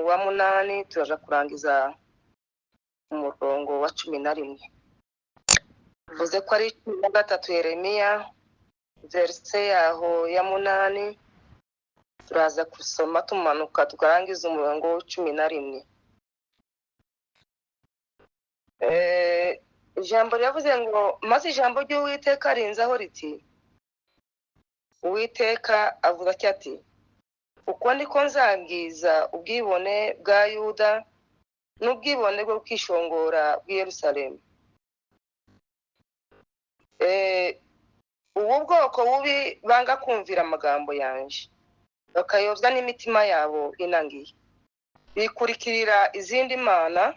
wa 8 turaja kurangiza umurongo wa 11. Uvuze ko ari 13 Yeremiya verse yaho ya 8 turaza kusoma tumanuka tukarangiza umurongo wa 11. Ijambo ryavuze ngo maze ijambo ry'Uwiteka rinzaho riti Uwiteka avuga ati uko niko nzangiza ubwibone bwa Yuda n'ubwibone bwo kwishongora bw'i Yerusalemu. Ubu bwoko bubi banga kumvira amagambo yanje bakayobya n'imitima yabo inangiye, bikurikirira izindi mana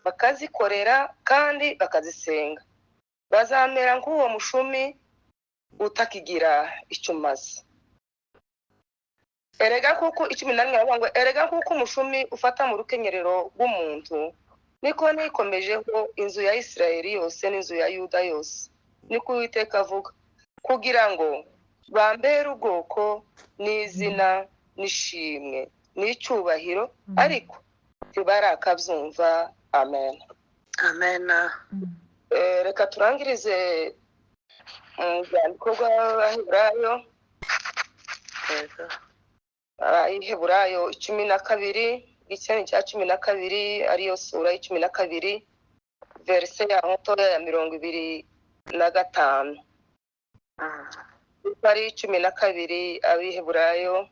bakazikorera kandi bakazisenga. Bazamera nk'uwo mushumi utakigira icyo umaze. Erega kuko 11 bavuga ngo erega kuko umushumi ufata mu rukenyerero rw'umuntu niko nikomejeho inzu ya Isirayeli yose n'inzu ya Yuda yose, niko Uwiteka avuga, kugira ngo bambere ubwoko n'izina n'ishimwe n'icyubahiro ariko ntibarakabyumva. Amen. Amen. Reka turangirize urwandiko rw'Abaheburayo. Abaheburayo 12 igice cya 12 ariyo sura ya 12 verse ya 25. Ari 12 Abaheburayo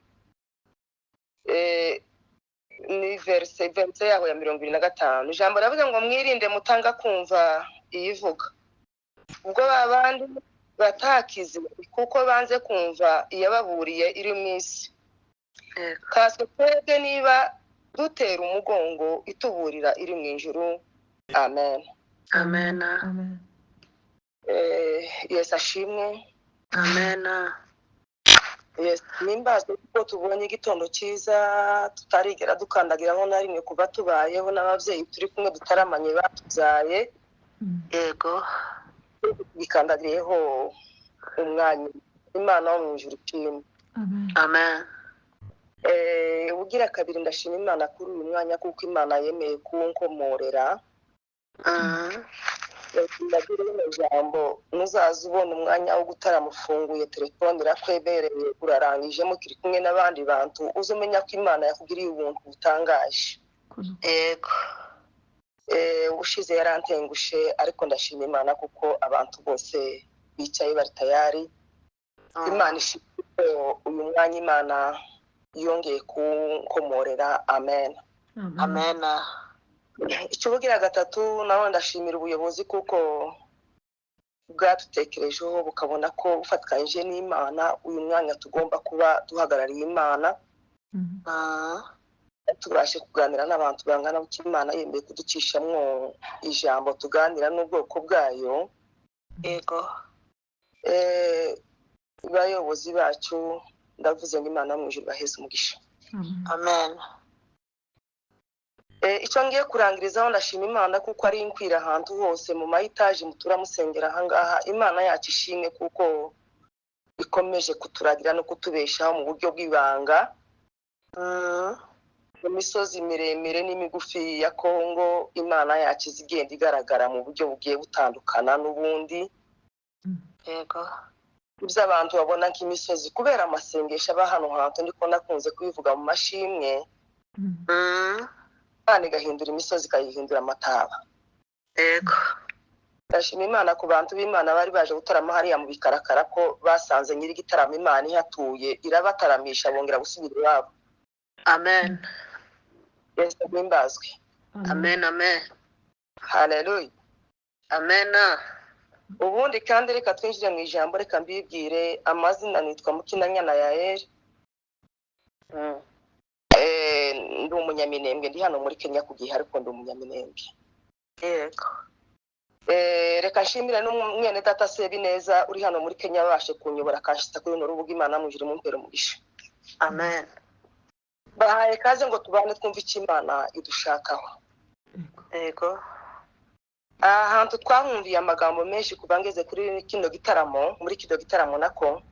ni verse yaho ya 25. Ijambo ravuga ngo mwirinde mutanga kumva iyivuga ubwo babandi batakize kuko banze kumva iyababuriye iri mu isi. Kaswe twebwe niba dutera umugongo ituburira iri mu ijuru. Amen. Amen. Yesu ashimwe. Amen. Yes, nimbaze ko tubonye igitondo cyiza tutarigera dukandagiraho na rimwe kuva tubayeho n'abavyeyi turi kumwe dutaramanye batubyaye. Yego. Bikandagiriyeho umwanya Imana wo mu ijuru cyane. Amen. Ugira kabiri ndashima Imana kuri uyu mwanya kuko Imana yemeye kunkomorera. Ndagira ijambo muzaza ubona umwanya wo gutaramufunguye telefone irakwebereye urarangije mukiri kumwe n'abandi bantu uzumenya ko Imana yakugiriye ubuntu butangaje. Yego. Ushize yarantengushe ariko ndashima Imana kuko abantu bose bicaye bari tayari. Imana ishimwe uyu mwanya Imana yongeye kunkomorera. Amen. Amen. Ikibugira gatatu naho ndashimira ubuyobozi kuko bwatutekerejeho bukabona ko bufatikanyije n'Imana uyu mwanya tugomba kuba duhagarariye Imana. Tubashe kuganira n'abantu bangana uko Imana yemeye kuducishamwo ijambo tuganira n'ubwoko bwayo. Yego. Bayobozi bacu ndavuze ngo Imana mu ijuru baheze umugisha. Amen. Icyo ngiye kurangirizaho ndashima Imana kuko ari inkwira ahantu hose mu mayitaje mutura musengera ahangaha. Imana yacu ishimwe kuko ikomeje kuturagira no kutubeshaho mu buryo bw'ibanga. Mu misozi miremire n'imigufi ya Kongo Imana yacu zigenda igaragara mu buryo bugiye butandukana n'ubundi. Yego. Ibyo abantu babona nk'imisozi kubera amasengesho aba hano hantu ndiko nakunze kubivuga mu mashimwe. Imana igahindura imisozi ikayihindura amataba. Yego. Ndashima Imana ku bantu b'Imana bari baje gutarama hariya mu bikarakara ko basanze nyiri gitaramo Imana ihatuye irabataramisha bongera gusubira iwabo. Amen. Yesu nimbazwe. Amen. Amen. Hallelujah. Amen. Ubundi kandi reka twinjire mu ijambo reka mbibwire amazina nitwa Mukinanyana Yael. Ndi umunyaminembwe ndi hano muri Kenya kugihe ariko ndi umunyaminembwe. Yego. Reka nshimire n'umwene data Sebineza uri hano muri Kenya babashe kunyobora akashita kuri n'urubuga Imana mu ijuru mumpera umugisha. Amen. Bahaye kaze ngo tubane twumva icyo Imana idushakaho. Yego. Ahantu twahumviye amagambo menshi kuva ngeze kuri kino gitaramo muri kido gitaramo nako.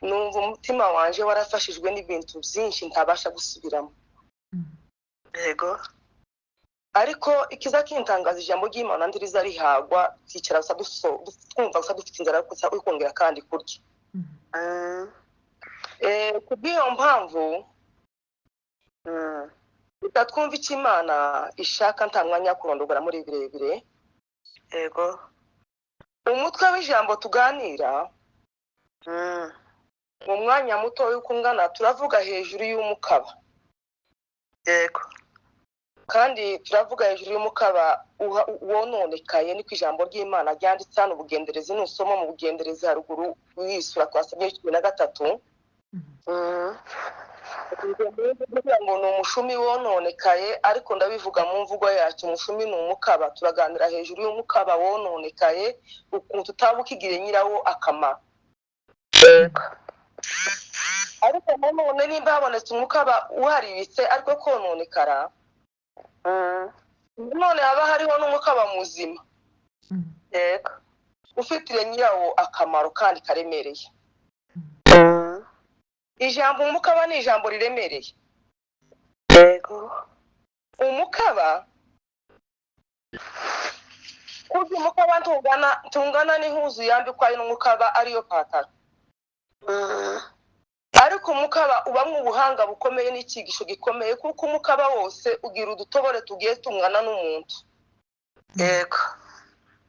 numva umutima wanje warafashijwe n'ibintu byinshi ntabasha gusubiramo. Yego. Ariko ikiza kintangaza ijambo ry'Imana ndiriza rihagwa twicara gusa twumva gusa dufite inzara gusa ukongera kandi kurya. Kubw'iyo mpamvu twumva icyo Imana ishaka nta mwanya wo kurondogora muri birebire. Yego. Umutwe w'ijambo tuganira mu mwanya muto w'ukungana turavuga hejuru y'umukaba. Yego. Kandi turavuga hejuru y'umukaba wononekaye niko ijambo ry'Imana ryanditse hano ubugenderezi n'usoma mu bugenderezi haruguru wisura kwa 13. Kugira ngo ni umushumi wononekaye, ariko ndabivuga mu mvugo yacu umushumi ni umukaba. Turaganira hejuru y'umukaba wononekaye ukuntu utabukigire nyirawo akamaro. Ariko nanone nimba habonetse umukaba uharibitse ariko kononekara, none haba hariho n'umukaba muzima. Yego. Ufitire nyirawo akamaro kandi karemereye. Ijambo umukaba ni ijambo riremereye. Yego. Umukaba kurya umukaba tungana n'impuzu yambikwa n'umukaba ariyo pataro. Ariko umukaba ubamwe ubuhanga bukomeye n'ikigisho gikomeye, kuko umukaba wose ugira udutobore tugiye tungana n'umuntu. Yego.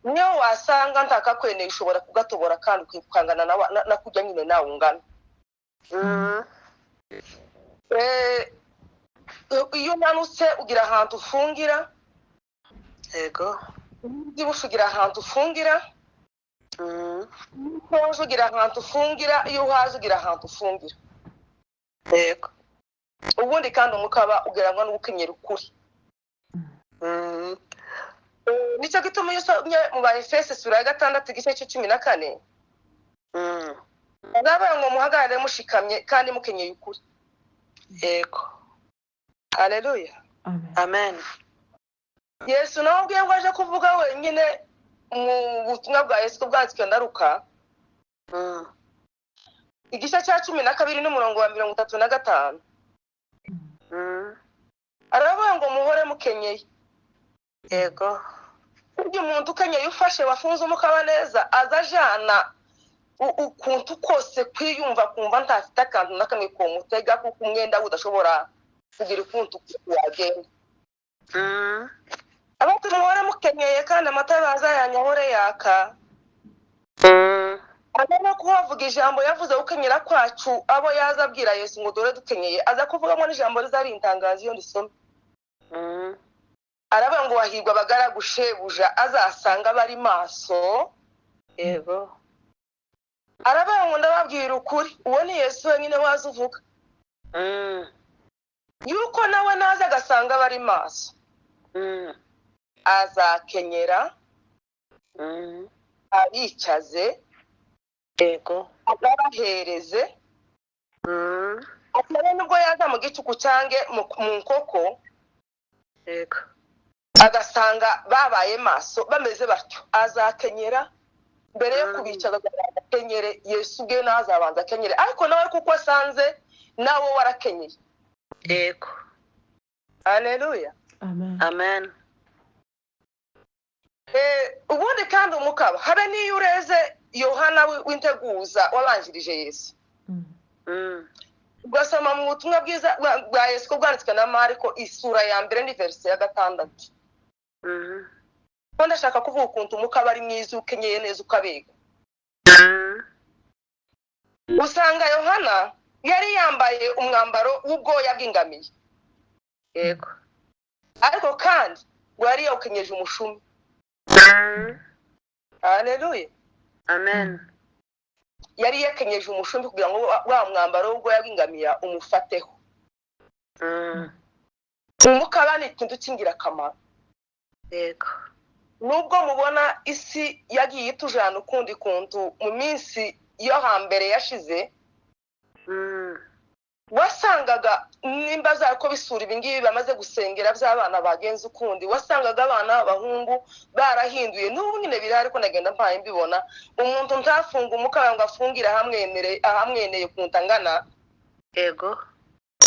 Niyo wasanga ntakakweneye ushobora kugatobora kandi ukikangana na kujya nyine nawe ungana. Iyo unanutse ugira ahantu ufungira. Yego. Iyo ugira ahantu ufungira. Iyo ugira ahantu ufungira, iyo uhaze ugira ahantu ufungira. Yego. Ubundi kandi umukaba ugereranywa n'ubukenyero ukuri. Nicyo gituma iyo usomye mu Efeso sura ya 6 igice c'14 ndabaye ngo muhagarare mushikamye kandi mukenyeye ukuri. Yego. Haleluya. Amen. Yesu nawe ubwiye ngo aje kuvuga wenyine mu butumwa bwa Yesu bwanditswe na Luka igice cya 12 n'umurongo wa 35. Aravuga ngo muhore mukenyeye. Yego. Kurya umuntu ukenyeye ufashe wafunze umukaba neza azajana ukuntu kose kwiyumva kumva ntafite akantu nakamwe ko mutega kuko umwenda udashobora kugira ukuntu wagenda. Abantu muhore mukenyeye kandi amatara azayanyahore yaka. Arimo kuhavuga ijambo yavuze ukenyera kwacu abo yaza abwira Yesu ngo dore dukenyeye, aza kuvugamo n'ijambo rizari intangazo iyo ndisoma. Aravuga ngo wahirwa abagaragu shebuja azasanga bari maso. Yego. Aravuga ngo ndababwira ukuri, uwo ni Yesu wenyine waza uvuga. Yuko nawe naza agasanga bari maso. Azakenyera. Abicaze. Yego. Abahereze. Atari nubwo yaza mu gicuku cyange mu nkoko. Yego. Agasanga babaye maso bameze batyo, azakenyera mbere yo kubicaza agakenyere. Yesu ubwe nazabanza akenyere, ariko nawe kuko asanze nawe warakenyeye. Yego. Haleluya. Amen. Ubundi kandi umukaba habe niyo ureze Yohana w'integuza wabanjirije Yesu. Ugasoma mu butumwa bwiza bwa Yesu ko bwanditswe na Mariko isura ya 1 ni verse ya 6. Ko ndashaka kuvuga ukuntu umukaba ari mwiza ukenyeye neza ukabega. Usanga Yohana yari yambaye umwambaro w'ubwoya bw'ingamiye. Yego. Ariko kandi yari yawukenyeje umushumi. Haleluya. Amen. Yari yakenyeje umushumbi kugira ngo wa mwambaro w'ubwoya bw'ingamiya umufateho. Umukaba ni ikintu cy'ingirakamaro. Yego. Nubwo mubona isi yagiye itujana ukundi kuntu mu minsi yo hambere yashize, wasangaga nimba zako bisura ibingibi bamaze gusengera by'abana bagenze ukundi, wasangaga abana b'abahungu barahinduye. N'ubu nyine biri ariko nagenda mpaye mbibona, umuntu ntafunga umukaba ngo afungire ahamweneye kuntangana. Yego.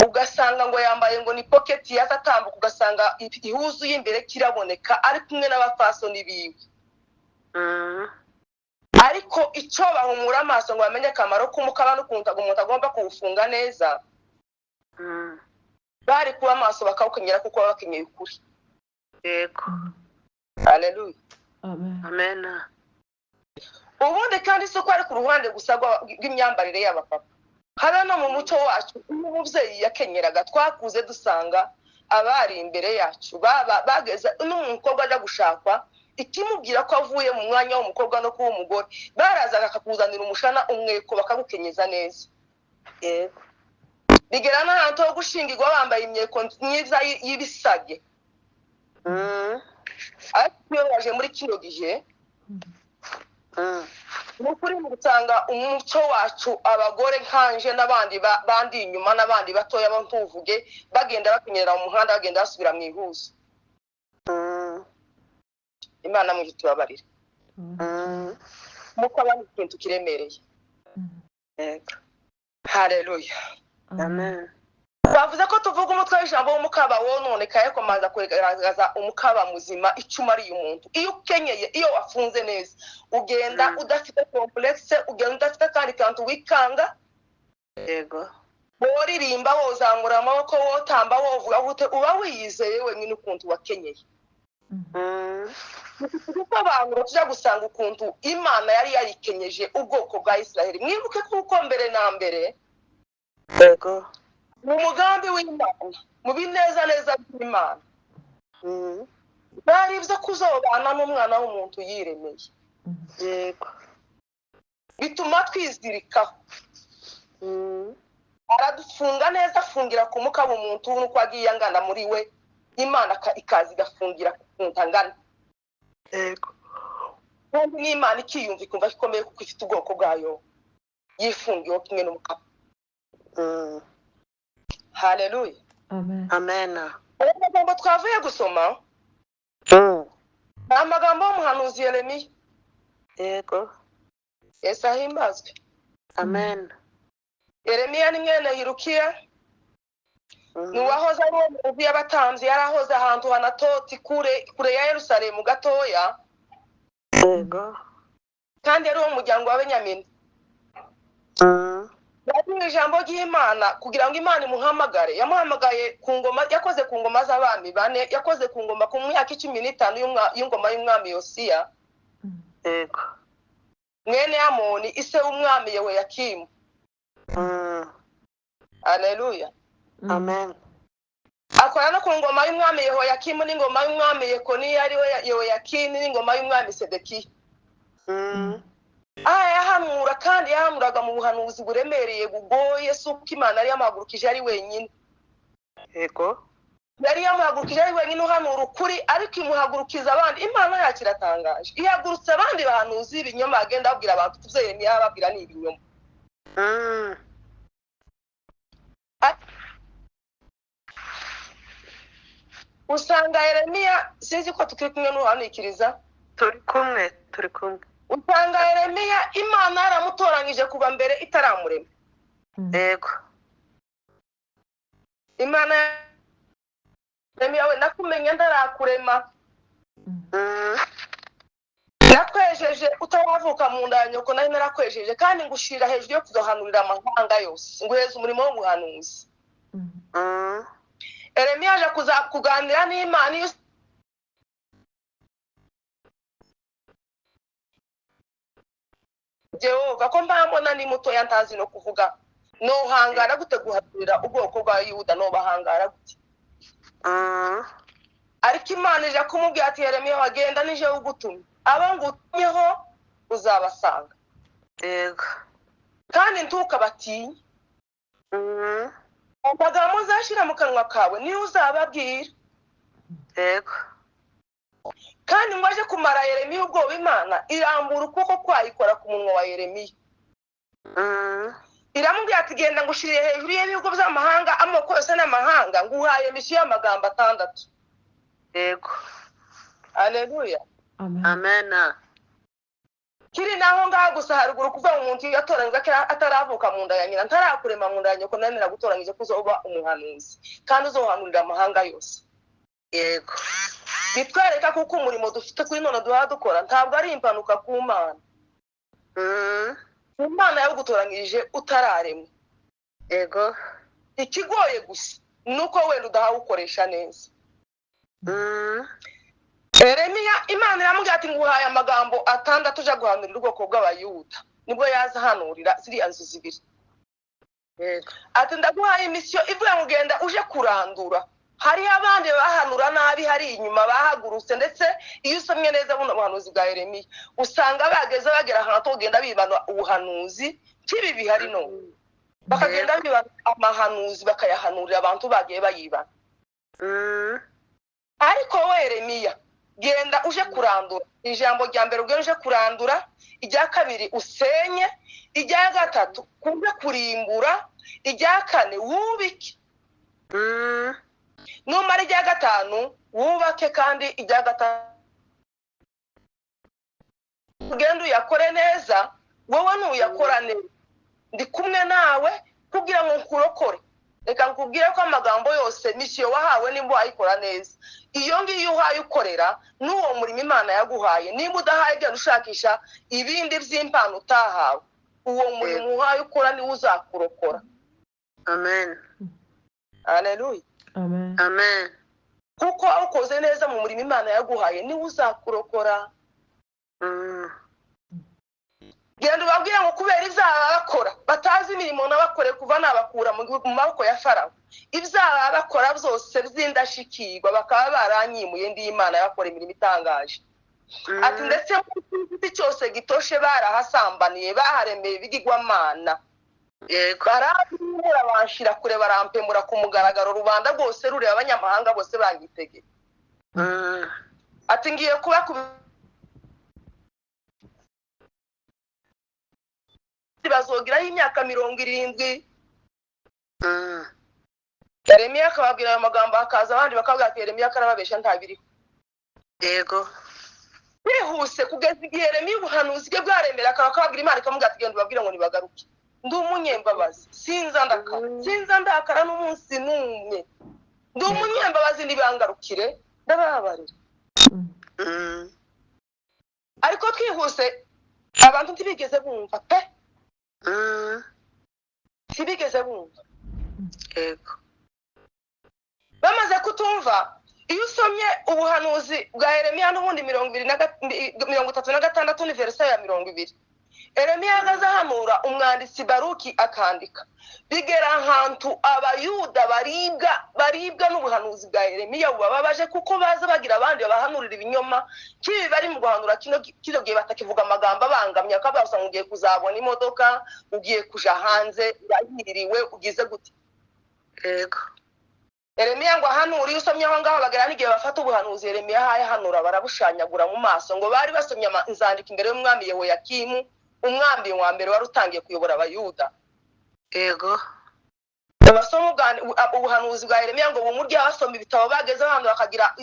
Ugasanga ngo yambaye ngo ni pocket yazatambuka, ugasanga ihuzu y'imbere kiraboneka ari kumwe n'abafasoni biwe. Ariko icyo bahumura amaso ngo bamenye akamaro k'umukaba n'ukuntu umuntu agomba kuwufunga neza, bari kuba amaso bakawukenyera kuko baba bakenyeye ukuri. Yego. Haleluya. Amen. Ubundi kandi si uko ari ku ruhande gusa rw'imyambarire y'abapapa, hari no mu muco wacu. Umubyeyi yakenyeraga, twakuze dusanga abari imbere yacu bageze n'umukobwa ajya gushakwa, ikimubwira ko avuye mu mwanya w'umukobwa no kuba umugore, barazaga akakuzanira umushana umweko bakagukenyeza neza. Yego. Bigera n'ahantu ho gushingirwa bambaye imyeko myiza y'ibisage. Ariko iyo waje muri kino gihe, nukuri gusanga umuco wacu abagore nkanje n'abandi bandi inyuma n'abandi batoya bo ntuvuge bagenda bakenyera mu muhanda, bagenda basubira mu ihuzo. Imana mu gitubabarire. Mukaba ni ikintu kiremereye. Yego. Haleluya. Amen. Bavuze ko tuvuga umutwe w'ijambo w'umukaba wononekaye, komanza kugaragaza umukaba muzima icuma ari umuntu. Iyo ukenyeye, iyo wafunze neza, ugenda udafite complexe, ugenda udafite kandi kantu wikanga. Yego. Woririmba, wozamura amaboko, wotamba, wovuga gute, uba wiyizeye wenyine ukuntu wakenyeye. Kuko abantu tujya gusanga ukuntu Imana yari yayikenyeje ubwoko bwa Isiraheli. Mwibuke kuko mbere na mbere, Yego. mu mugambi w'Imana, mu bineza neza by'Imana, bari ibyo kuzobana n'umwana w'umuntu yiremeye. Yego. Bituma twizirikaho. Aradufunga neza, afungira ku mukaba umuntu nuko agiye angana muri we, Imana ikaza igafungira ku muntu angana. Yego. Kandi n'Imana ikiyumva ikumva ikomeye kuko ifite ubwoko bwayo, yifungiyeho kimwe n'umukaba. Haleluya. Amen. Amagambo twavuye gusoma ni amagambo y'umuhanuzi Yeremiya. Yego. Yesu ahimbazwe. Amen. Yeremiya ni mwene Hirukiya, ni uwahoze ari umuyobozi y'abatambyi, yarahoze ahantu hanatoti kure ya Yerusalemu gatoya. Yego. Kandi yari uwo muryango wa Benyamini. Yatumye ijambo ry'Imana kugira ngo Imana imuhamagare. Yamuhamagaye ku ngoma, yakoze ku ngoma z'abami bane, yakoze ku ngoma ku myaka 15 y'ingoma y'umwami Yosiya. Yego. Mwene Amoni ise w'umwami Yehoyakimu. Haleluya. Amen. Akora no ku ngoma y'umwami Yehoyakimu n'ingoma y'umwami Yekoniya ari we Yehoyakini n'ingoma y'umwami Sedekiya. Yahanura kandi yahanuraga mu buhanuzi buremereye bugoye, suko Imana yari yamahagurukije ari wenyine. Yego. Yari yamahagurukije ari wenyine uhanura ukuri, ariko imuhagurukiza abandi. Imana yacu iratangaje, ihagurutse abandi bahanuzi ibinyoma, agenda abwira abantu tuvye Yeremiya ababwira ni ibinyoma. Usanga Yeremiya, sinzi ko tukiri kumwe n'uhanikiriza. Turi kumwe. Usanga Yeremiya Imana yaramutoranyije kuba mbere itaramurema. Yego. Imana Yeremiya, we nakumenye ndarakurema. Nakwejeje utaravuka mu nda ya nyoko, nari narakwejeje kandi ngushira hejuru yo kuzohanurira amahanga yose, nguheza umurimo w'ubuhanuzi. Yeremiya aje kuganira n'Imana. Jehova ko mbambona ni mutoya ntazi no kuvuga, no hangara gute guhaturira ubwoko bwa Yuda, no bahangara gute. Ariko Imana ije kumubwira ati Yeremiya, wagenda nije ugutumye, abo ngutumyeho uzabasanga. Yego. Kandi ntukabatinye. Amagambo uzashira mu kanwa kawe niyo uzababwira. Yego. Kandi ngo aje kumara Yeremiya ubwoba, Imana irambura ukuboko kwayikora ku munwa wa Yeremiya. iramubwira ati genda ngushiriye hejuru y'ibihugu by'amahanga amoko yose n'amahanga nguhaye misiyo y'amagambo 6. yego Haleluya. amen Kiri naho ngaho gusa haruguru kuva umuntu yatoranyije ataravuka mu nda ya nyina ntarakurema mu nda ya nyoko nanira gutoranyije kuzoba umuhanuzi kandi uzohanurira amahanga yose. yego Bitwereka kuko umurimo dufite kuri none dukora ntabwo ari impanuka ku Mana. Imana yagutoranyije utararemwe. yego Ikigoye gusa nuko wenda udahawukoresha neza. Yeremiya Imana iramubwira ati nguhaye amagambo 6 uja guhanurira ubwoko bw'abayuda. Nibwo yaza hanurira ziriya nzu 2. yego Ati ndaguhaye imisiyo ivuga ngo genda uje kurandura. Hari abandi bahanura nabi hari inyuma bahagurutse ndetse iyo usomye neza buno buhanuzi bwa Yeremiya usanga bageze bagera ahantu tugenda bibana ubuhanuzi kibi bihari no. Bakagenda bibana amahanuzi bakayahanurira abantu bagiye bayibana. Ariko we Yeremiya genda uje kurandura. Ijambo rya mbere ugenda uje kurandura, ijya kabiri usenye, ijya gatatu kumbe kurimbura, ijya kane wubike. Numara ijya gatanu wubake kandi ijya gatanu ugenda uyakore neza. Wowe nuyakora neza ndi kumwe nawe kugira ngo nkurokore. Reka nkubwire ko amagambo yose misiyo wahawe nimba wayikora neza. Iyo ngiyo uhaye ukorera n'uwo murimo Imana yaguhaye. Nimba udahaye genda ushakisha ibindi by'impano utahawe. Uwo murimo uhaye ukora ni uzakurokora. amen Haleluya. amen Kuko ukoze neza mu murimo Imana yaguhaye ni uzakurokora. Genda ubabwire ngo kubera ibyaha bakora batazi imirimo nabakore kuva nabakura mu maboko ya Farawo. Ibyaha bakora byose by'indashikirwa bakaba baranyimuye ndi Imana yakora imirimo itangaje. Ati ndetse mu cyose gitoshe barahasambaniye baharemeye bigigwamana. yego Barabura banshira kure barampemura ku mugaragaro rubanda rwose rureba abanyamahanga bose banyitegeye. Ati ngiye kuba bazogiraho imyaka 70. Yeremiya akababwira ayo magambo akaza abandi bakabwira ati Yeremiya karababesha ntabiriho. yego Bihuse kugeza igihe Yeremiya ubuhanuzi bwe bwaremera akababwira Imana ikamubwira ati genda ubabwire ngo nibagaruke. Ndi umunyembabazi sinza ndakara n'umunsi n'umwe. Ndi umunyembabazi nibangarukire ndababarira. Ariko twihuse abantu ntibigeze bumva pe. Ntibigeze bumva. yego Bamaze kutumva iyo usomye ubuhanuzi bwa Yeremiya n'ubundi 36 ni verse ya 20. Yeremiya agazahanura umwanditsi Baruki akandika. Bigera ahantu abayuda baribwa n'ubuhanuzi bwa Yeremiya bubabaje kuko baza bagira abandi babahanurira ibinyoma kibi bari mu guhanura kino gihe batakivuga amagambo abangamye akabaza ugiye kuzabona imodoka ugiye kuja hanze yahiriwe ugize gute. yego Yeremiya ngo ahanura iyo usomye aho ngaho bagera n'igihe bafata ubuhanuzi Yeremiya haye hanura barabushanyagura mu maso ngo bari basomye inzandiko imbere y'umwami Yehoyakimu umwambi wa mbere wari utangiye kuyobora abayuda. yego Abasoma ubuhanuzi bwa Yeremiya ngo bumurya basoma ibitabo bageze ahantu bakagira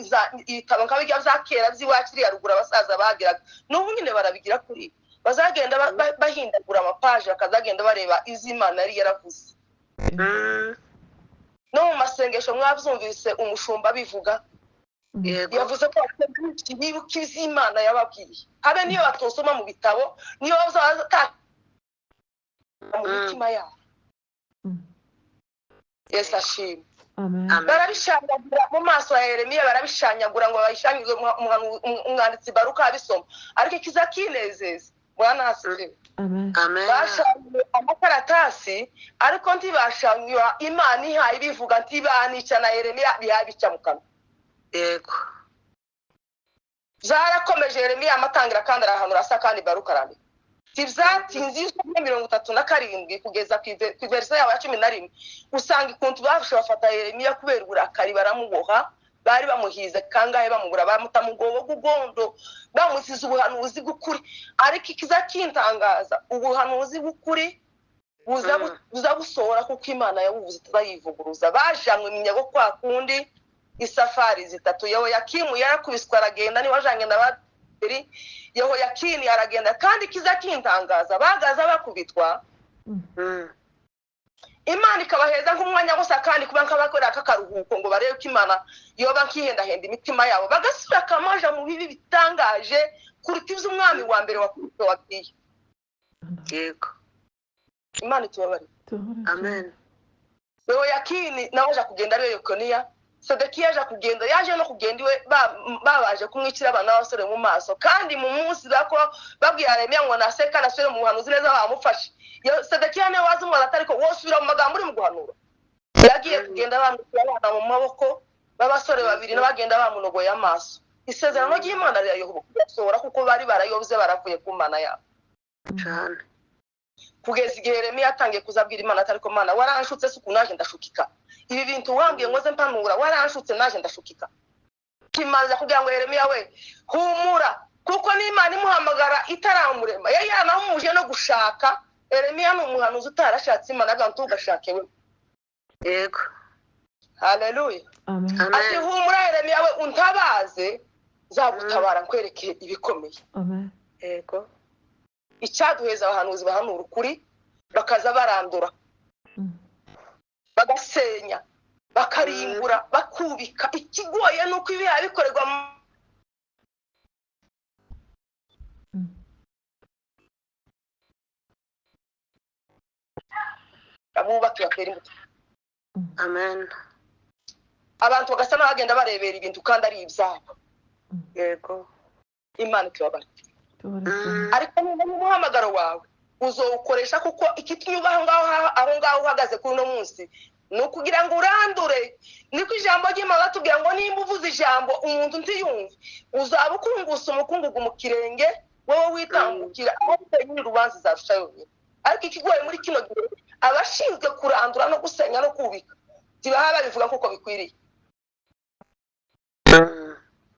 ibitabo nk'abijya bya kera by'iwacu ya ruguru abasaza bagiraga. N'ubu nyine barabigira kuri bazagenda bahindagura amapaje bakazagenda bareba iz'Imana yari yaravuze. No mu masengesho mwabyumvise umushumba bivuga yego yavuze ko nibuka iz'Imana yababwiye. Habe niyo batosoma mu bitabo niyo bazata mu mitima yabo. Yesu ashimwe. Barabishanyagura mu maso ya Yeremiya barabishanyagura ngo bayishanyuze umwanditsi Baruka abisoma. Ariko kiza kinezeza Bwana asifiwe. amen Bashanywe amakaratasi ariko ntibashanywa Imana ihaye bivuga ntibanica na Yeremiya bihabica mu kanwa. yego Zarakomeje Yeremiya amatangira kandi arahanura asa kandi Baruka arandika. Tibyatinze 37 kugeza ku verse ya 11 usanga ikuntu bafashe bafata Yeremiya kubera uburakari baramuboha bari bamuhize kangahe bamubura bamutamugobo gugondo bamusize ubuhanuzi bw'ukuri. Ariko ikiza kintangaza ubuhanuzi bw'ukuri buza gusohora kuko Imana yabuvuze turayivuguruza. Bajanywe iminyago kwa kundi isafari zitatu. Yehoyakimu yarakubiswe aragenda, ni wajanye na babiri. Yehoyakini aragenda, kandi kiza kintangaza bagaza bakubitwa Imana ikabaheza nk'umwanya gusa, kandi kuba nk'abakorera kakaruhuko ngo barebe ko Imana yoba nkihendahenda imitima yabo, bagasubira kamaja mu bibi bitangaje kuruta ivyo umwami wa mbere wakubitwe wabwiye. Yego. Imana itubabare. Amen. Yehoyakini nawe aja kugenda ari Yekoniya. Sedekiya aja kugenda, yaje no kugenda iwe babaje kumwicira abana b'abasore mu maso, kandi mu munsi bako babwiye Yeremiya ngo naseka nasubire mu buhanuzi neza bamufashe. Sedekiya ne wazi umwana atari ko wosubira mu magambo uri mu guhanura. Yagiye kugenda bamukira abana mu maboko b'abasore babiri n'abagenda bamunogoye amaso. Isezerano ry'Imana rirayoboka kuko bari barayobye baravuye ku Mana yabo. Cyane. Kugeza igihe Yeremiya atangiye kuzabwira Imana atari ko Mana waranshutse suku naje ndashukika. Ibi bintu wambwiye ngo ze mpanura waranshutse naje ndashukika. Imana kugira ngo Yeremiya we humura, kuko n'Imana imuhamagara itaramurema. Yari yanamuje no gushaka. Yeremiya ni umuhanuzi utarashatse Imana agantu ugashake we. Yego. Haleluya. Amen. Ati humura Yeremiya we untabaze zagutabara nkwereke ibikomeye. Amen. Yego. Icyaduheza abahanuzi bahanura ukuri bakaza barandura, bagasenya, bakarimbura, bakubika. Ikigoye nuko ibiha bikorerwa abubaka batera imbuto. Amen. Abantu bagasa n'abagenda barebera ibintu kandi ari ibyabo. Yego. Imana itubabare. Ariko niba umuhamagaro wawe uzowukoresha, kuko ikitunyubaho ngaho uhagaze kuri uno munsi ni ukugira ngo urandure. Niko ijambo ry'Imana tubwira ngo nimba uvuze ijambo umuntu ntiyumve, uzaba ukungusa umukungugu mu kirenge wowe witangukira, aho nyiri urubanza izarusha yonyine. Ariko ikigoye muri kino gihe abashinzwe kurandura no gusenya no kubika zibaha babivuga kuko bikwiriye.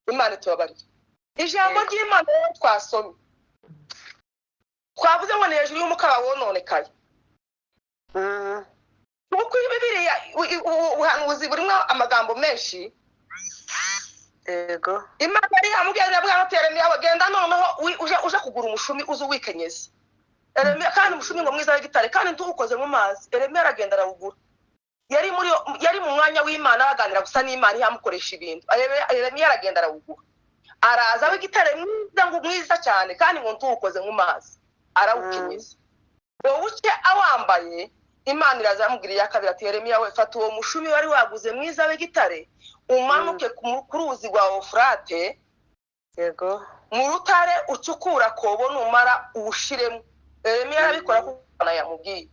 Imana itubabarire. Ijambo ry'Imana twasomye twavuze ngo ni hejuru y'umukaba wononekaye. Kuko Bibiliya ubuhanuzi burimo amagambo menshi. Yego. Imana yari yamubwira bwa Yeremiya bagenda noneho uje kugura umushumi uzi wikenyeza. Yeremiya kandi umushumi ngo mwiza w'igitare kandi ntuwukoze mu mazi. Yeremiya aragenda arawugura. Yari mu mwanya w'Imana baganira gusa n'Imana yamukoresha ibintu. Yeremiya aragenda arawugura. Araza w'igitare mwiza ngo mwiza cyane kandi ngo ntuwukoze mu mazi. Arawukenyeza. Wowe uke awambaye, Imana iraza yamubwiriye akabira ati Yeremiya we fata uwo mushumi wari waguze mwiza w'igitare umanuke ku ruzi rwa Eufurate. Yego. Mu rutare ucukura kobo numara ubushiremo. Yeremiya arabikora kuko Imana yamubwiye.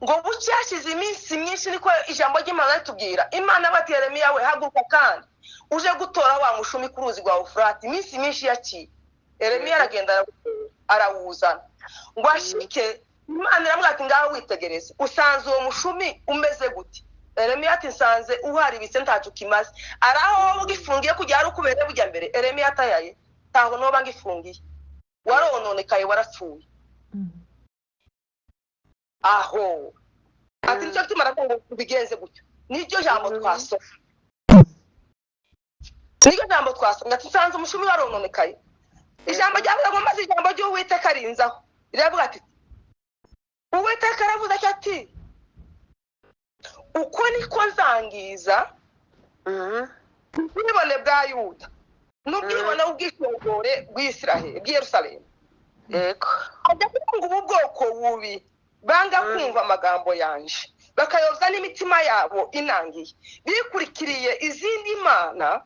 Ngo bucyashize iminsi myinshi niko ijambo ry'Imana ritubwira. Imana bati Yeremiya we haguruka kandi uje gutora wa mushumi ku ruzi rwa Eufurate. Iminsi myinshi yaciye. Yeremiya aragenda arawuzana ngo ashike. Imana iramubwira ati ngaho witegereze usanze uwo mushumi umeze gute. Yeremiya ati nsanze uhari bise ntacyo kimaze. Araho ugifungiye kujya ari ukubere bujya mbere. Yeremiya atayaye taho no bangifungiye warononekaye warapfuye. Aho ati nicyo tumara ngo bigenze gutyo. Niryo jambo twasoma. Niryo jambo twasoma ati nsanze umushumi warononekaye. Ijambo ryavuze ngo maze ijambo ry'Uwiteka arinzaho. Riravuga ati Uwiteka aravuze ati uko niko nzangiza ubwibone bwa Yuda n'ubwibone bw'ishogore bw'Isiraheli bw'Yerusalemu. Yego. Ajya kuvuga ubu bwoko bubi banga kumva amagambo yanje, bakayobya n'imitima yabo inangiye, bikurikiriye izindi mana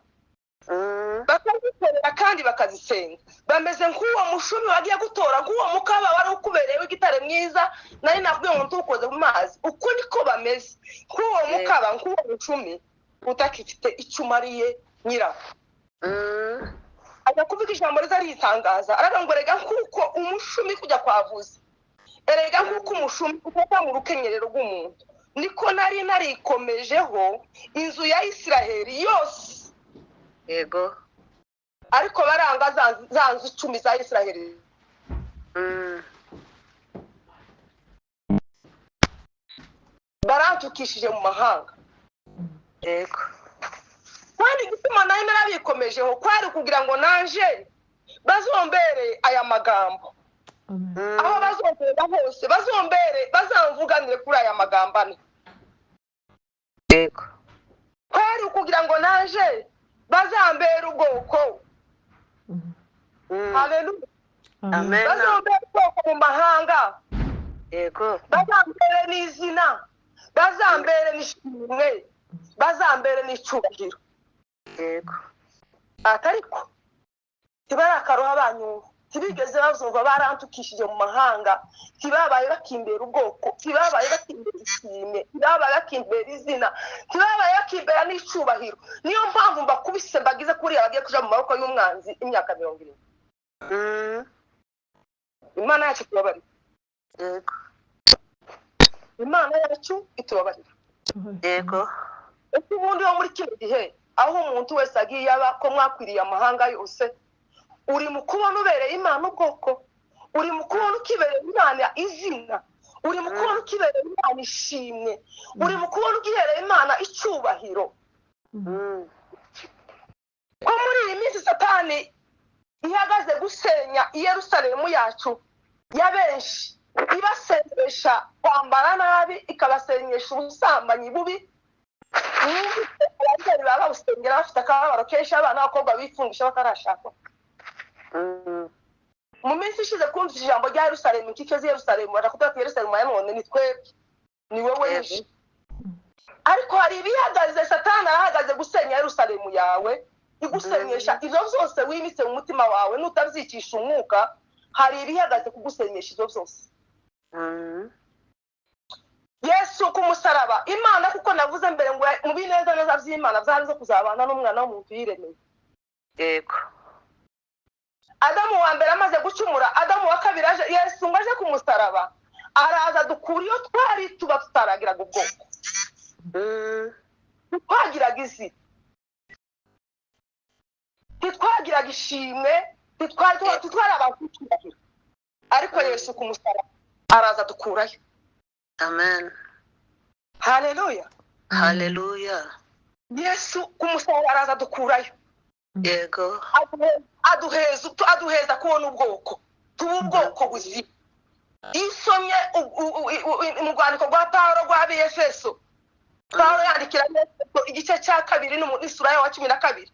bakazikorera kandi bakazisenga. Bameze nk'uwo mushumi wagiye gutora, nk'uwo mukaba wari ukubereye w'igitare mwiza nari nabwiye ngo ntukoze mu mazi. Uko niko bameze, nk'uwo mukaba, nk'uwo mushumi utakifite icumariye nyirawo. Ajya kuvuga ijambo riza ritangaza, aravuga ngo erega nk'uko umushumi kujya kwavuza, erega nk'uko umushumi ufata mu rukenyerero rw'umuntu, niko nari narikomejeho inzu ya Isiraheli yose. Yego. Ariko baranga za nzu 10 za Isiraheli. batukishije mu mahanga. Yego. Kandi igituma nayo narabikomejeho kwari kugira ngo nanje bazombere aya magambo. Aho bazombera hose bazamvuganire kuri aya magambo ane. Yego. Kwari kugira ngo nanje bazambere ubwoko. Haleluya. Amen. Bazombere ubwoko mu mahanga. Yego. Bazambere n'izina, bazambere n'ishimwe, bazambere n'icubahiro. Yego. Atariko tibarakaroha abanyu tibigeze bazumva barantukishije mu mahanga, tibabaye bakimbera ubwoko, tibabaye bakimbera ishimwe, tibabaye bakimbera izina, tibabaye bakimbera n'icubahiro. Niyo mpamvu mbakubise mbagize kuri abagiye kuja mu maboko y'umwanzi imyaka 70. Imana yacu tubabarira. Yego. Imana yacu itubabarira. Yego. Ese ubundi wo muri kino gihe aho umuntu wese agiye aba ko mwakwiriye amahanga yose, uri mu kubona ubereye Imana ubwoko, uri mu kubona ukibereye Imana izina, uri mu kubona ukibereye Imana ishimwe, uri mu kubona ugihereye Imana icubahiro. Ko muri iyi minsi Satani ihagaze gusenya i Yerusalemu yacu ya benshi, ibasenyesha kwambara nabi, ikabasenyesha ubusambanyi bubi. Ababyeyi baba busengera bafite akababaro kenshi, abana b'abakobwa bifungisha batarashakwa. Mu minsi ishize kumva ijambo rya Yerusalemu, ikikeze Yerusalemu, barakubwira ati Yerusalemu ya none ni twebwe, ni wowe nje. Ariko hari ibihagaze, Satani arahagaze gusenya Yerusalemu yawe, igusenyesha ivyo vyose wimitse mu mutima wawe, nutavyikisha umwuka, hari ibihagaze kugusenyesha ivyo vyose. Yesu ku musaraba, Imana kuko navuze mbere ngo mu bineza neza vy'Imana vyaje kuzabana n'umwana w'umuntu yiremeye. Yego. Adamu wa mbere amaze gucumura, Adamu wa kabiri aje, Yesu ngo aje ku musaraba, araza dukura iyo twari tuba tutaragiraga ubwoko. Twagiraga izi, twagiraga ishimwe, twari abantu twubahira. Ariko Yesu ku musaraba araza dukurayo. Amen. Haleluya. Haleluya. Yesu ku musaraba araza dukurayo. Yego. Aduheza kubona ubwoko, tuba ubwoko buzima. Isomye mu rwandiko rwa Pawulo rwa Efeso, Pawulo yandikira Efeso igice cya 2 n'isura ya 12.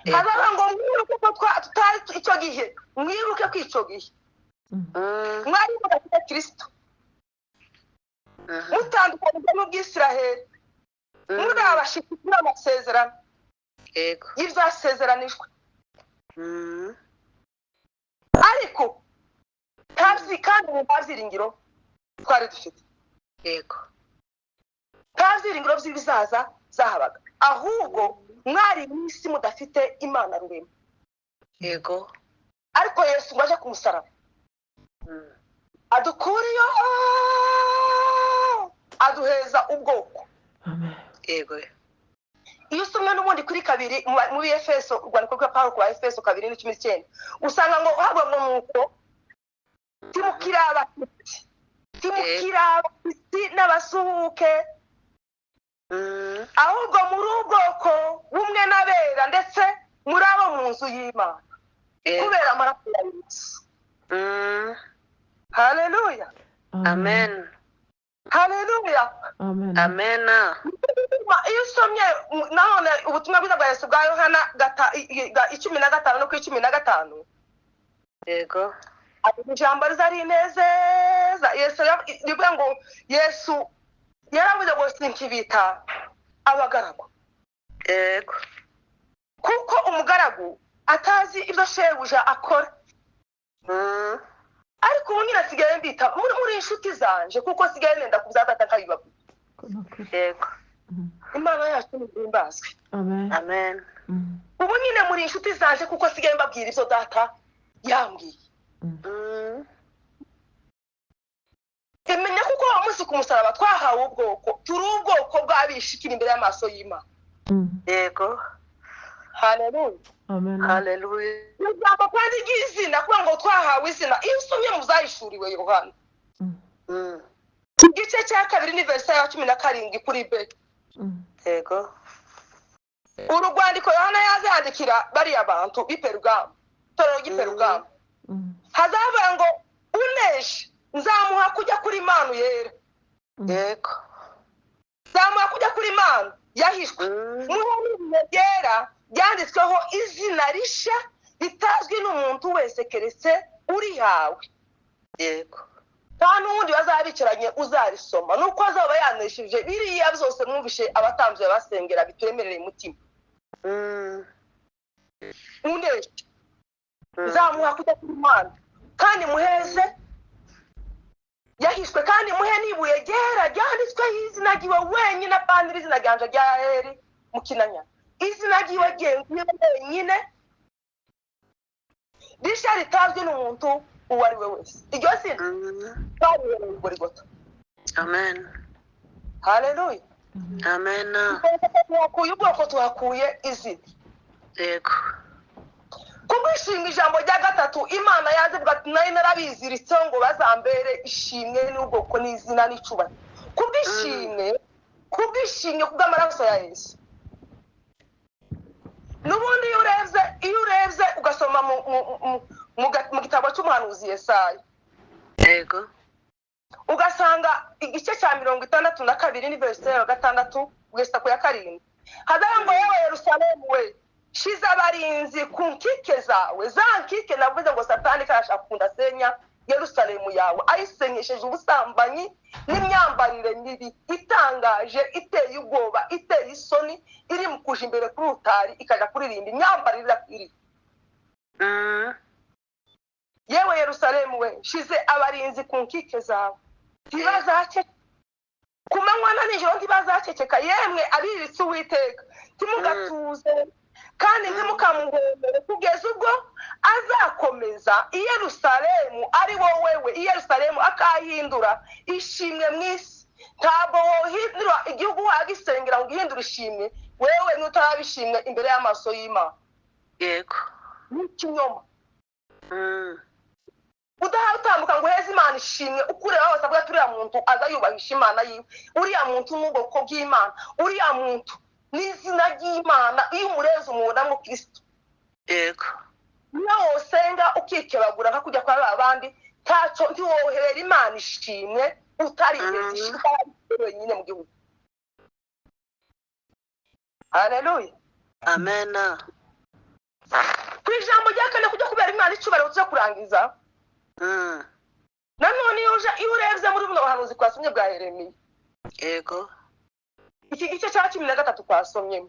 Azavuga ngo mwibuke ko tutari icyo gihe, mwibuke ko icyo gihe mwari mudafite Kristo, mutandukanye n'Ubwisiraheli, muri abashitsi n'amasezerano y'ivyasezeranijwe. Ariko kandi mu bavyiringiro twari dufite. Yego. Bavyiringiro vy'ibizaza zahabaga, ahubwo mwari mwisi mudafite Imana rurema. Yego. Ariko Yesu ngo aje ku musaraba, adukuriyo, aduheza ubwoko. Yego. Iyo usomye n'ubundi kuri 2 mu Efeso, urwandiko rwa Pawulo kwa Efeso 2:19, usanga ngo habwa nuko timukira abafiti n'abasuhuke, ahubwo muri ubwoko bumwe n'abera, ndetse muri abo mu nzu y'Imana, kubera amaraso ya Yesu. Haleluya. Amen. Haleluya. Amen. Iyo usomye none ubutumwa bwiza bwa Yesu bwa Yohana 15 no 15. Yego. Ijambo rizari neza, Yesu rivuga ngo Yesu yaravuze ngo sinkibita abagaragu. Yego. Kuko umugaragu atazi ibyo shebuja akora. Ariko ubu nyine asigaye mbita muri inshuti zanje, kuko sigaye nenda kubyatata nkabibabwira. Yego. Imana yacu nihimbazwe. Amen. Ubu nyine muri inshuti zanje, kuko sigaye mbabwira ibyo data yambwiye. Imenya kuko wa munsi ku musaraba twahawe ubwoko, turi ubwoko bw'abishikira imbere y'amaso y'Imana. Yego. Haleluya. Amen. Haleluya. Nubwo kandi izina kuba ngo twahawe izina, iyo usomye mu zayishuriwe Yohana igice cya kabiri ni verse ya 17 kuri B. Yego. Urugwandiko Yohana yazandikira bari abantu biperugamo. Toro giperugamo. Hazavuga ngo uneshe nzamuha kujya kuri Imana yera. Yego. Nzamuha kujya kuri Imana yahishwe. Muhani yera byanditsweho izina risha bitazwi n'umuntu wese keretse uri hawe. Yego. Kandi ubundi bazabicaranye uzarisoma nuko azaba yaneshije biriya byose mwumvishe abatambye basengera bitemerereye umutima. Uneshe nzamuha kujya kuri Imana kandi muheze yahishwe kandi muhe nibuye ryera ryanditsweho izina ryiwe wenyine apana izina ryanje rya Eri mu Kinanya. Izina ryiwe wenyine risha ritazwi n'umuntu uwo ari we wese. Iryo zina bariwe mu Golgotha. Amen. Haleluya. Amen. Tuhakuye ubwoko tuhakuye izina. Yego. Kubwishinga ijambo rya gatatu Imana yaje bwa nayo narabiziritse ngo bazambere ishimwe n'ubwoko n'izina n'icubahiro. Kubwishinge kubw'amaraso ya Yesu. Nubundi iyo urebye ugasoma mu gitabo cy'umuhanuzi Yesaya. Yego. Ugasanga igice cya 62 ni verse ya 6 kugeza ku ya 7. Hadaho ngo yewe Yerusalemu we shiza abarinzi ku nkike zawe za nkike navuze ngo Satani karashaka kundasenya Yerusalemu yawe ayisenyesheje ubusambanyi n'imyambarire mibi itangaje iteye ubwoba iteye isoni iri mu kuja imbere kuri utari ikaja kuririmba imyambarire iri. Yewe Yerusalemu we shize abarinzi ku nkike zawe ntibazace kumanywa na nijoro ntibazaceceka yemwe abiritse Uwiteka timugatuze kandi ntimukamuhembere kugeza ubwo azakomeza i Yerusalemu ari wowewe i Yerusalemu akahindura ishimwe mwisi. Ntabwo wohindura igihugu wagisengera ngo ihindura ishimwe wewe nutarabishimwe imbere y'amaso y'Imana. Yego. N'ikinyoma. Udahatambuka ngo heze Imana ishimwe ukureba hose abwa turiya muntu azayubahisha Imana yiwe. Uriya muntu n'ubwoko bw'Imana. Uriya muntu n'izina ry'Imana iyo umureze umubona mu Kristo. Yego. Niyo wosenga ukikebagura nka kujya kwa babandi taco ntiwoherera Imana ishimwe utarigeze ishika wenyine mu gihugu. Haleluya. Amen. Kwijambo rya kane kujya kubera Imana icubahiro cyo kurangiza. Nanone iyo urebye muri buno bahanuzi kwasomye bwa Yeremiya. Yego. Iki gice cya 13 twasomye.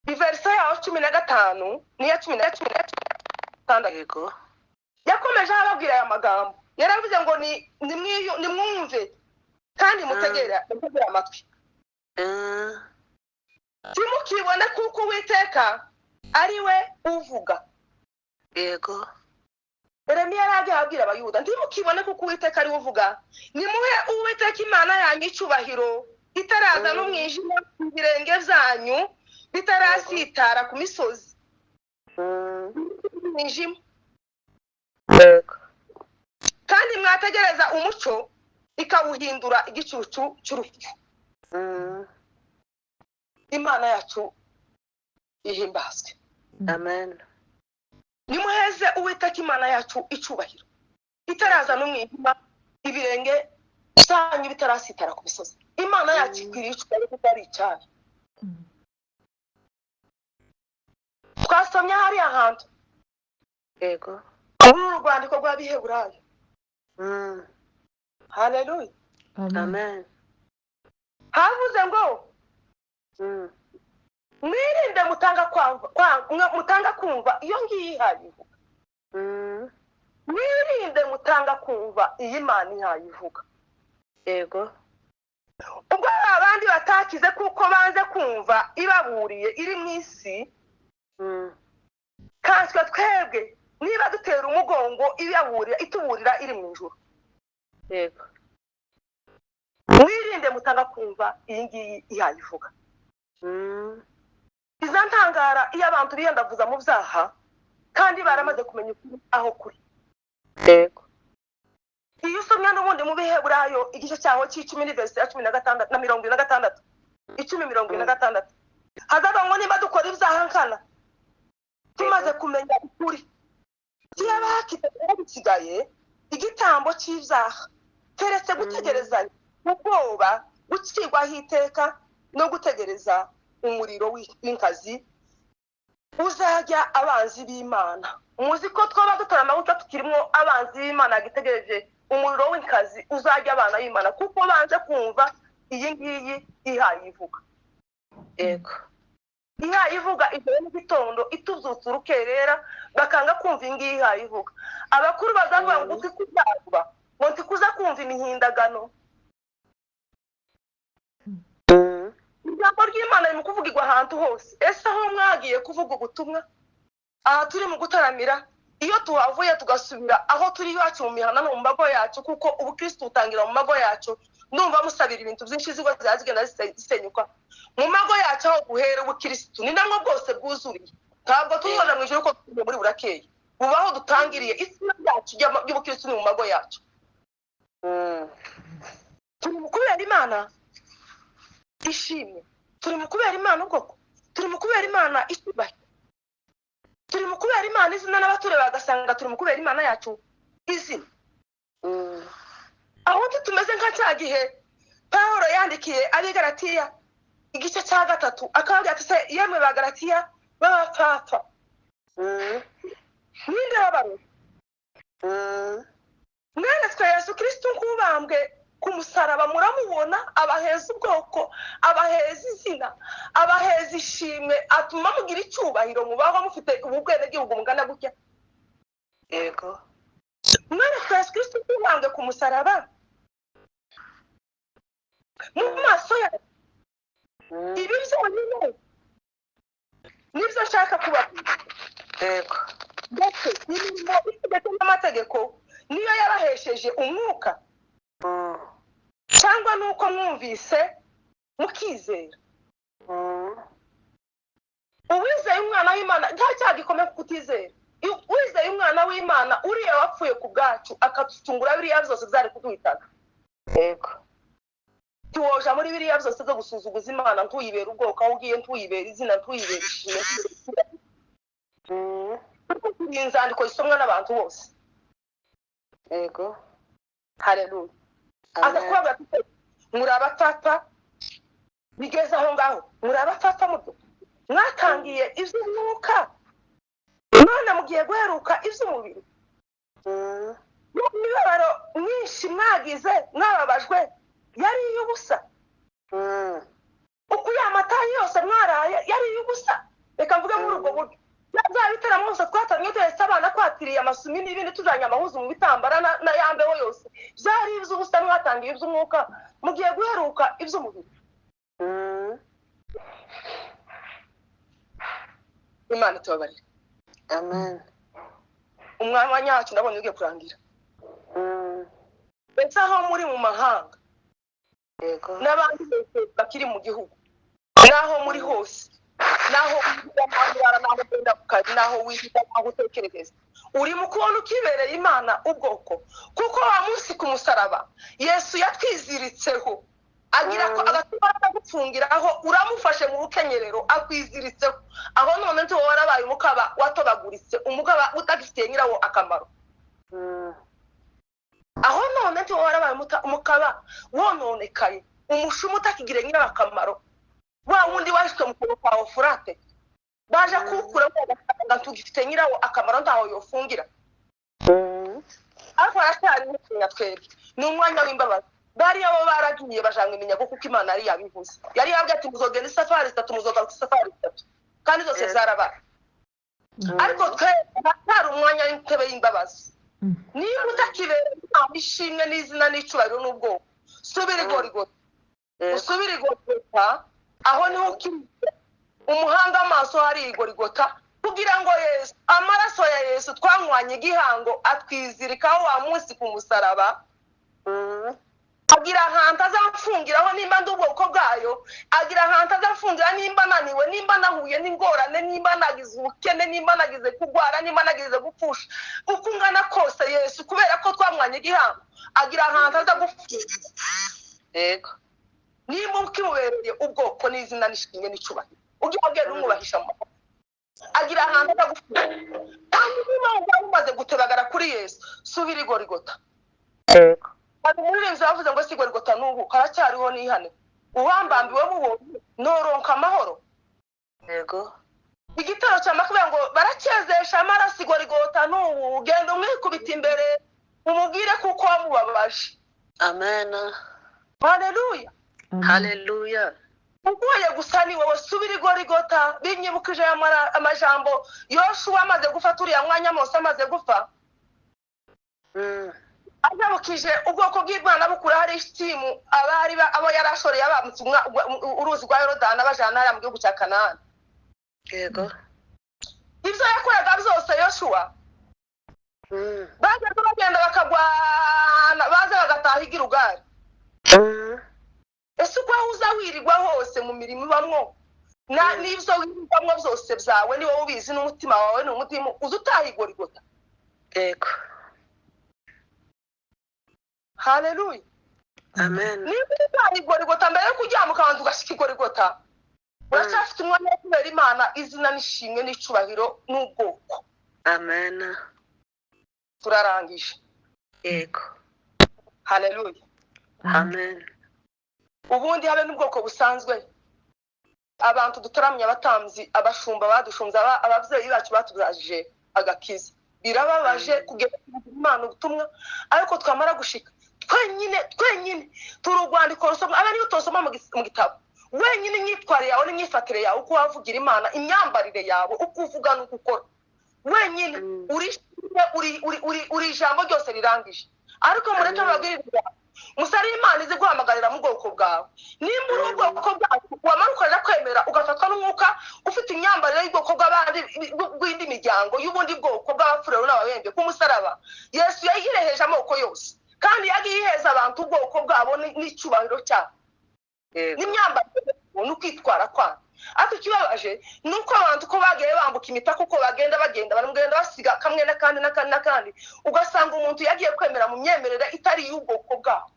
Verse ya 15 niya 16. Yego. Yakomeje ababwira aya magambo. Yaravuze ngo ni mwumve kandi mutegera amatwi. Timukibona kuko Uwiteka ari we uvuga. Yego. Yeremiya aragiye abwira abayuda ntimukibone kuko Uwiteka ari we uvuga. Nimuhe Uwiteka Imana yanyu icubahiro itaraza n'umwijima ibirenge byanyu bitarasitara ku misozi. Umwijima. Yego. Kandi mwategereza umuco ikawuhindura igicucu cy'urupfu. Imana yacu ihimbazwe. Amen. Nimuheze Uwiteka Imana yacu icubahiro itaraza n'umwijima ibirenge byanyu bitarasitara ku misozi. Imana yacu ikwiriye icubahiro kuko ari icyayo. Twasomye hari ahantu. Yego. Urwandiko rw'Abiheburayo. Haleluya. Amen. Havuze ngo mwirinde mutanga kumva iyo ngiyi hayivuga. Mwirinde mutanga kumva iyi Imana ihayivuga. Yego. Ubwo abandi batakize kuko banze kumva ibaburiye iri mu isi. Kanswe twebwe niba dutera umugongo iyaburira ituburira iri mu ijuru. Yego. Mwirinde mutanga kumva iyi ngiyi ihayivuga. Izantangara iyo abantu biyandavuza mu byaha kandi baramaze kumenya ukuri aho kuri. Yego. iyo usomye n'ubundi mu Biheburayo igice cyaho cy'icumi n'ivesi ya 16 na 26 10:26 hazaga ngo niba dukora ibyaha nkana tumaze kumenya ukuri kiba hakisigaye igitambo cy'ibyaha keretse gutegerezanya ubwoba gucirwaho iteka no gutegereza umuriro w'inkazi uzajya abanzi b'Imana. Muzi ko twaba dutara amavuta tukirimo abanzi b'Imana gitegereje umuriro w'inkazi uzajya abana b'Imana kuko banze kumva iyi ngiyi ihaye ivuga. Yego. Ihaye ivuga ijoro n'igitondo itubyutsa urukerera bakanga kumva ingiyi ihaye ivuga. Abakuru bazavuga ngo tukuzarwa ngo tukuza kumva imihindagano. Ijambo ry'Imana ni kuvugirwa ahantu hose. Ese aho mwagiye kuvuga ubutumwa aha turi mu gutaramira iyo tuhavuye tugasubira aho turi iwacu mu mihana no mu mago yacu kuko ubukristo utangira mu mago yacu ndumva musabira ibintu byinshi zigwa zagenda zisenyuka mu mago yacu aho guhera ubukristo ni namwe bwose bwuzuriye ntabwo tuzona mu ijoro ko muri burakeye bubaho dutangiriye izina ryacu ry'ubukristo ni mu mago yacu. Turi mu kubera Imana ishimwe, turi mu kubera Imana ubwoko, turi mu kubera Imana icyubahiro, turi mu kubera Imana izina n'abature bagasanga turi mu kubera Imana yacu izina. Aho tumeze nka cya gihe Pawulo yandikiye abigaratiya igice cya 3 akavuga ati se yemwe bagaratiya b'abapfapfa ninde wabaro mwene twe Yesu Kristo nk'ubambwe ku musaraba muramubona abaheza ubwoko abaheza izina abaheza ishimwe atuma mugira icyubahiro mubaho mufite ubugwene bw'igihugu mungana gutya. Yego. Mwene twe Yesu Kristo nk'ubambwe ku musaraba mu maso ya ibi byonyine nibyo nshaka kubabwira. Yego. Ndetse imirimo itegeko n'amategeko niyo yarahesheje umwuka cyangwa nuko mwumvise mukizera. Uwizeye umwana w'Imana nta cyaha gikomeye kutizera. Uwizeye umwana w'Imana uriya wapfuye ku bwacu akatutungura biriya byose byari kuduhitana. Yego. Tuwoja muri biriya byose byo gusuzuguza Imana ntuyibera ubwoko aho ugiye ntuyibera izina ntuyibera ishimwe. Inzandiko zisomwa n'abantu bose. Yego. Haleluya. Azakubaga ati muri abapfapfa bigeze aho ngaho muri abapfapfa muto mwatangiye iby'umwuka none mugiye guheruka iby'umubiri. N'imibabaro myinshi mwagize mwababajwe yari iy'ubusa. Uko yamata yose mwaraye yari iy'ubusa. Reka mvuge muri ubwo buryo bya bitaramo byose twatamye twese abana kwatiriye amasumi n'ibindi tujanye amahuzu mu bitambara na yambeho yose byari iby'ubusa mwatangiye iby'umwuka mugiye guheruka iby'umubiri. Imana tubabarire. Amen. Umwanya wacu ndabona ugiye kurangira. Bensa aho muri mu mahanga. Yego. N'abandi bose bakiri mu gihugu naho muri hose naho wihita naho ugenda ku kazi naho wihita naho utekereza uri mu kubona ukibereye Imana ubwoko kuko wa munsi ku musaraba Yesu yatwiziritseho agira ko agatubara gupfungiraho uramufashe mu rukenyerero akwiziritseho aho none nti wowe warabaye umukaba watobaguritse umugaba utagifitiye nyirawo akamaro. Aho none nti wowe warabaye umukaba wononekaye umushumu utakigire nyirawo akamaro wa wundi washwe mu kuboko kwa Ofurate baje kukura ngo tugifite nyirawo akamaro ntaho yofungira. Ariko aracyari n'ukunya twebwe ni umwanya w'imbabazi bari abo baragiye bajanga iminyago kuko Imana yari yabivuze yari yabwiye ati muzogenda isafari 3 muzogaruka isafari 3 kandi zose zarabaye. Ariko twebwe ntari umwanya w'intebe y'imbabazi niba utakibera ishimwe n'izina n'icubahiro n'ubwoko subira igorigota usubira igorigota aho niho ukiriye umuhanga amaso hari igorigota kugira ngo Yesu amaraso ya Yesu twanywanye igihango atwizirikaho wa munsi ku musaraba agira ahantu azamfungiraho nimba ndi ubwoko bwayo, agira ahantu azamfungira nimba naniwe, nimba nahuye n'ingorane, nimba nagize ubukene, nimba nagize kugwara, nimba nagize gupfusha, uko ungana kose Yesu kubera ko twamwanye igihango agira ahantu aza gufungira. Yego. Nimba ukimubereye ubwoko n'izina n'ishimwe n'icubahiro ujye ugenda umwubahisha mu agira ahantu aza gufungira. Kandi niba umaze gutebagara kuri Yesu subira i Golgotha. Yego. Kandi umuririmbyi yavuze ngo si Golgotha n'ubu haracyariho n'ihane, uwambambiwe mubonye noronka amahoro. Yego. Igitero cy'amakubira ngo baracyezesha amaraso i Golgotha n'ubu genda umwikubita imbere umubwire kuko wamubabaje. Amen. Haleluya. Hallelujah. Ugoye gusa ni wowe subira i Golgotha. Binyibukije amajambo Yoshuwa amaze gufata uriya mwanya Mose amaze gupfa. Azabukije ubwoko bw'Imana bukura hari Shitimu abo yarashoreye abamutse uruzi rwa Yorodani abajana hariya mu gihugu cya Kanani. Yego. Ibyo yakoraga byose Yoshuwa bagenda bakagwana baza bagataha i Gilugari. Ese uko uza wirirwa hose mu mirimo ibamwo n'ibyo wirirwamwo byose byawe ni wowe ubizi n'umutima wawe n'umutima uza utaha i Golgotha. Yego. Haleluya. Amen. Niba utaha i Golgotha mbere yo kuryama ukabanza ugashika i Golgotha uracyafite umwanya wo kubera Imana izina n'ishimwe n'icubahiro n'ubwoko. Amen. Turarangije. Yego. Haleluya. Amen. Ubundi habe n'ubwoko busanzwe abantu dutaramye abatamzi abashumba badushumza abavyeyi bacu batubajije agakiza. Birababaje kugeza Imana ubutumwa ariko twamara gushika twenyine turugwandiko rusomwa abari utosoma mu gitabo wenyine nyitware yawe n'imyifatire yawe uko wavugira Imana imyambarire yawe uko uvuga n'uko ukora wenyine uri ijambo ryose rirangije. Ariko mureke babwirira musari Imana izi guhamagarira mu bwoko bwawe. Nimba uri ubwoko bwawe wamaruka kwemera ugafatwa n'umwuka ufite imyambarire y'ubwoko bw'abandi bw'indi miryango y'ubundi bwoko bw'abapfurero n'ababembe ku musaraba Yesu yayireheje amoko yose kandi yagiye iheza abantu ubwoko bwabo n'icubahiro cyabo n'imyambarire n'ukwitwara kwabo. Ariko ikibabaje nuko abantu ko bagiye bambuka imipaka uko bagenda baramugenda basiga kamwe n'akandi ugasanga umuntu yagiye kwemera mu myemerere itari y'ubwoko bwabo.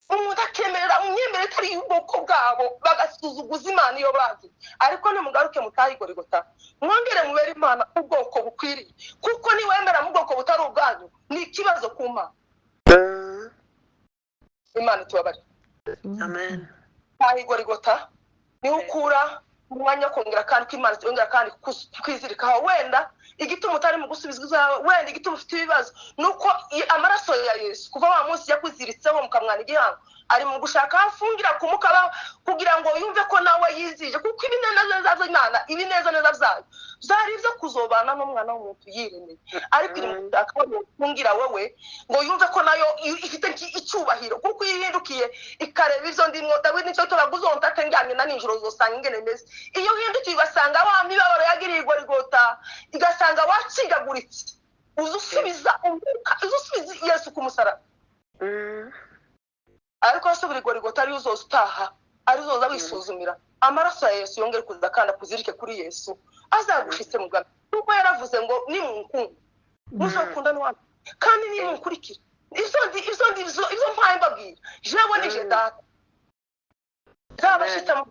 Umuntu akemerera mu myemerere itari y'ubwoko bwabo bagasuzuguza Imana iyo bazi. Ariko nimugaruke mutaha i Golgotha mwongere mubere Imana ubwoko bukwiriye kuko niwemera mu bwoko butari ubwanyu ni ikibazo ku Mana. Imana tubabare. Amen. Taha i Golgotha niho ukura umwanya kongera kandi kw'Imana yongera kandi kwizirikaho wenda igituma utari mu gusubizwa wenda igituma ufite ibibazo nuko amaraso ya Yesu kuva wa munsi yakwiziritseho mukamwana igihango ari mu gushaka afungira kumukaba kugira ngo yumve ko nawe yizije kuko ibineza z'Imana ibineza neza byayo zari ibyo kuzobana n'umwana w'umuntu yiremeye. Ariko iri mu gushaka afungira wewe ngo yumve ko nayo ifite icyubahiro kuko yihindukiye ikareba ibyo ndimo Dawidi nicyo tubaguzonta atenganye na nijoro zosanga ingene meze. Iyo hindukiye ugasanga wa mibabaro yagiriye i Golgotha igasanga wacigaguritse uzusubiza Yesu ku musaraba. Ariko asubira i Golgotha ari uzoza utaha ari uzoza wisuzumira amaraso ya Yesu yongere kuza kandi akuzirike kuri Yesu azagushitse mu bwami kuko yaravuze ngo nimunkunda muzakunda n'uwanyu kandi nimunkurikira izo mpaye mbabwira jewe nije data zabashitse mu